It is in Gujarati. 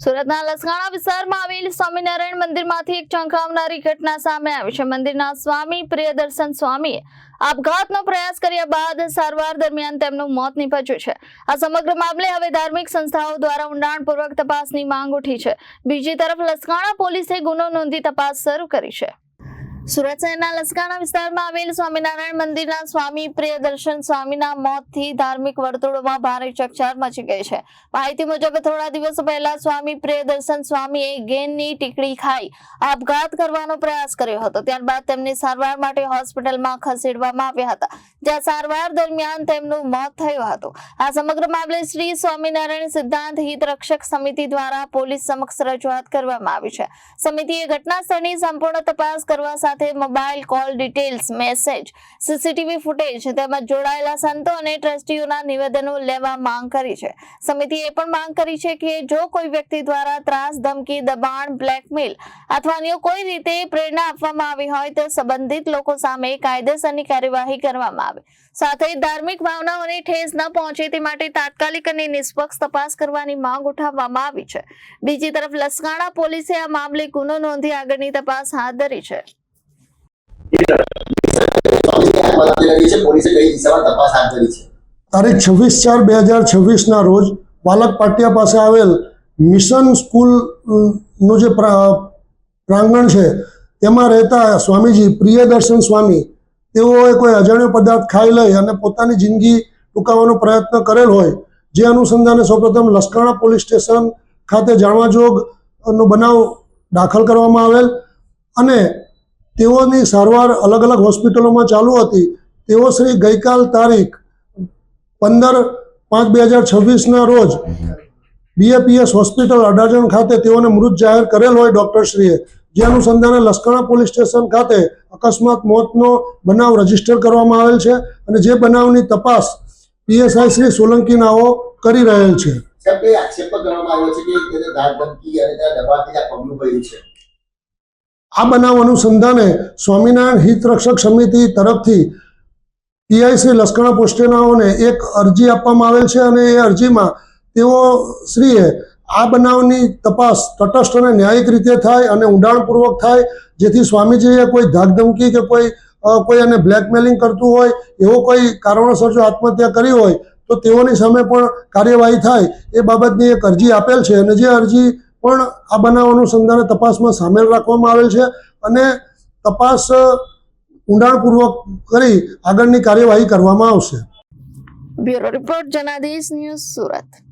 સુરતના લસકાણા વિસ્તારમાં આવેલ સ્વામિનારાયણ મંદિરમાંથી એક ચોંકાવનારી ઘટના સામે આવી છે। મંદિરના સ્વામી પ્રિયદર્શન સ્વામીએ આપઘાતનો પ્રયાસ કર્યા બાદ સારવાર દરમિયાન તેમનું મોત નીપજ્યું છે। આ સમગ્ર મામલે હવે ધાર્મિક સંસ્થાઓ દ્વારા ઊંડાણપૂર્વક તપાસની માંગ ઉઠી છે। બીજી તરફ લસકાણા પોલીસે ગુનો નોંધી તપાસ શરૂ કરી છે। સુરત શહેરના લસકાણા વિસ્તારમાં આવેલ સ્વામિનારાયણ મંદિરના સ્વામી પ્રિયદર્શન સ્વામીના મોતથી ધાર્મિક વર્તુળોમાં ભારે ચકચાર મચી ગઈ છે। માહિતી મુજબ થોડા દિવસો પહેલા સ્વામી પ્રિયદર્શન સ્વામીએ ગેનની ટીકડી ખાઈ આપઘાત કરવાનો પ્રયાસ કર્યો હતો। ત્યારબાદ તેમને સારવાર માટે હોસ્પિટલમાં ખસેડવામાં આવ્યા હતા, જ્યાં સારવાર દરમિયાન તેમનું મોત થયું હતું। આ સમગ્ર મામલે શ્રી સ્વામિનારાયણ સિદ્ધાંત હિત રક્ષક સમિતિ દ્વારા પોલીસ સમક્ષ રજૂઆત કરવામાં આવી છે। સમિતિએ ઘટના સ્થળની સંપૂર્ણ તપાસ કરવા સાથે mobile call details, message, CCTV footage તેમજ જોડાયેલા સંતો અને ટ્રસ્ટીઓના નિવેદનો લેવા માંગ કરી છે। સમિતિએ એ પણ માંગ કરી છે કે જો કોઈ વ્યક્તિ દ્વારા ત્રાસ, ધમકી, દબાણ, બ્લેકમેલ અથવા અન્ય કોઈ રીતે પ્રેરણા આપવામાં આવી હોય તો સંબંધિત લોકો સામે કાયદેસરની કાર્યવાહી કરવામાં આવે। સાથે ધાર્મિક ભાવનાઓને ઠેસ ન પહોંચે તે માટે તાત્કાલિક અને નિષ્પક્ષ તપાસ કરવાની માંગ ઉઠાવવામાં આવી છે। બીજી તરફ લસકાણા પોલીસે આ મામલે ગુનો નોંધી આગળની તપાસ હાથ ધરી છે। તારીખ 26/4/2026 ના રોજ બાલક પાટિયા પાસે આવેલ મિશન સ્કૂલનું જે પ્રાંગણ છે તેમાં રહેતા સ્વામીજી પ્રિયદર્શન સ્વામી તેઓએ કોઈ અજાણ્યો પદાર્થ ખાઈ લઈ અને પોતાની જિંદગી ટૂંકાવવાનો પ્રયત્ન કરેલ હોય, જે અનુસંધાને સૌપ્રથમ લસકાણા પોલીસ સ્ટેશન ખાતે જાણવાજોગનો બનાવ દાખલ કરવામાં આવેલ અને તેઓની સારવાર અલગ અલગ હોસ્પિટલોમાં ચાલુ હતી। તેઓ શ્રી ગઈકાલ તારીખ 15/5/2026 રોજ BAPS હોસ્પિટલ અડાજણ ખાતે તેઓને મૃત જાહેર કરેલ હોય ડૉક્ટરશ્રીએ, જે અનુસંધાને લસકાણા પોલીસ સ્ટેશન ખાતે અકસ્માત મોતનો બનાવ રજીસ્ટર કરવામાં આવેલ છે અને જે બનાવની તપાસ PSI શ્રી સોલંકી નાઓ કરી રહેલ છે। આ બનાવ અનુસંધાને સ્વામિનારાયણ હિત રક્ષક સમિતિ તરફથી PI શ્રી લસકાણા પોસ્ટેનાઓને એક અરજી આપવામાં આવેલ છે અને એ અરજીમાં તેઓ શ્રીએ આ બનાવની તપાસ તટસ્થ અને ન્યાયિક રીતે થાય અને ઊંડાણપૂર્વક થાય, જેથી સ્વામીજીએ કોઈ ધાકધમકી કે કોઈ એને બ્લેકમેલિંગ કરતું હોય એવો કોઈ કારણોસર જો આત્મહત્યા કરી હોય તો તેઓની સામે પણ કાર્યવાહી થાય એ બાબતની એક અરજી આપેલ છે અને જે અરજી પણ આ બનાવ અનુસંધાને તપાસમાં સામેલ રાખવામાં આવેલ છે અને તપાસ ઊંડાણપૂર્વક કરી આગળની કાર્યવાહી કરવામાં આવશે। Bureau report Janadesh news Surat.